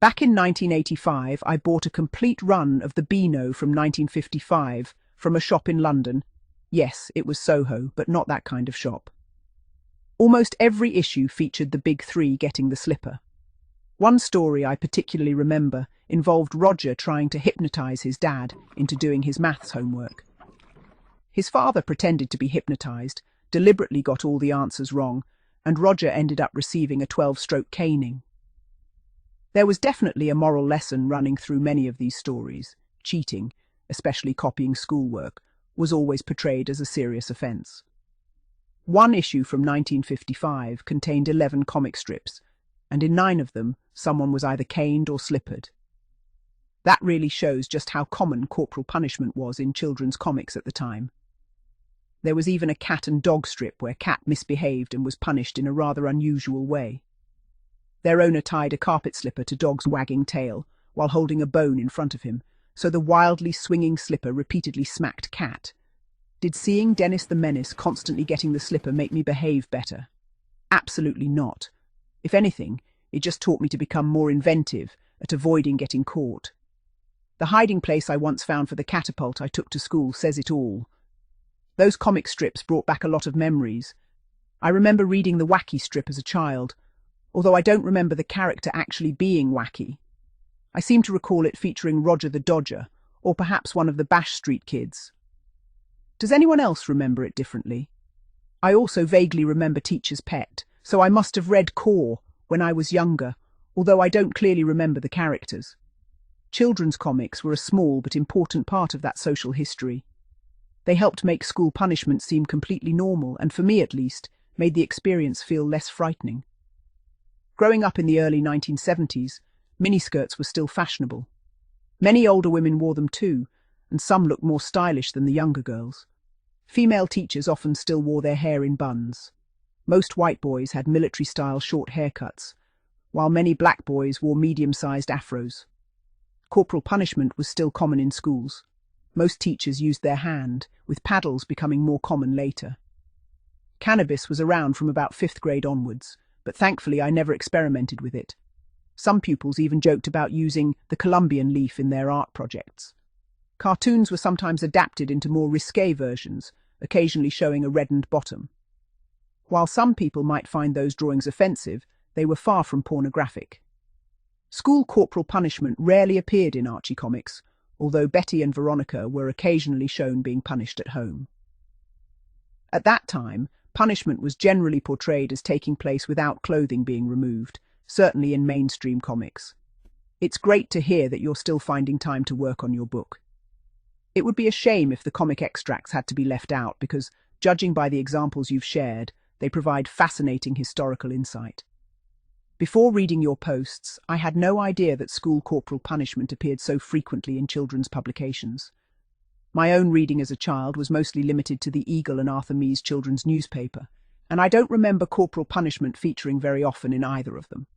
Back in 1985, I bought a complete run of the Beano from 1955 from a shop in London. Yes, it was Soho, but not that kind of shop. Almost every issue featured the big three getting the slipper. One story I particularly remember involved Roger trying to hypnotize his dad into doing his maths homework. His father pretended to be hypnotized, deliberately got all the answers wrong, and Roger ended up receiving a 12-stroke caning. There was definitely a moral lesson running through many of these stories. Cheating, especially copying schoolwork, was always portrayed as a serious offence. One issue from 1955 contained 11 comic strips, and in 9 of them, someone was either caned or slippered. That really shows just how common corporal punishment was in children's comics at the time. There was even a cat and dog strip where Cat misbehaved and was punished in a rather unusual way. Their owner tied a carpet slipper to Dog's wagging tail while holding a bone in front of him, so the wildly swinging slipper repeatedly smacked Cat. Did seeing Dennis the Menace constantly getting the slipper make me behave better? Absolutely not. If anything, it just taught me to become more inventive at avoiding getting caught. The hiding place I once found for the catapult I took to school says it all. Those comic strips brought back a lot of memories. I remember reading the Wacky strip as a child, although I don't remember the character actually being wacky. I seem to recall it featuring Roger the Dodger, or perhaps one of the Bash Street Kids. Does anyone else remember it differently? I also vaguely remember Teacher's Pet, so I must have read Core when I was younger, although I don't clearly remember the characters. Children's comics were a small but important part of that social history. They helped make school punishment seem completely normal, and for me at least, made the experience feel less frightening. Growing up in the early 1970s, miniskirts were still fashionable. Many older women wore them too, and some looked more stylish than the younger girls. Female teachers often still wore their hair in buns. Most white boys had military-style short haircuts, while many black boys wore medium-sized afros. Corporal punishment was still common in schools. Most teachers used their hand, with paddles becoming more common later. Cannabis was around from about 5th grade onwards, but thankfully I never experimented with it. Some pupils even joked about using the Colombian leaf in their art projects. Cartoons were sometimes adapted into more risque versions, occasionally showing a reddened bottom. While some people might find those drawings offensive, they were far from pornographic. School corporal punishment rarely appeared in Archie comics, although Betty and Veronica were occasionally shown being punished at home. At that time, punishment was generally portrayed as taking place without clothing being removed, certainly in mainstream comics. It's great to hear that you're still finding time to work on your book. It would be a shame if the comic extracts had to be left out because, judging by the examples you've shared, they provide fascinating historical insight. Before reading your posts, I had no idea that school corporal punishment appeared so frequently in children's publications. My own reading as a child was mostly limited to the Eagle and Arthur Mee's children's newspaper, and I don't remember corporal punishment featuring very often in either of them.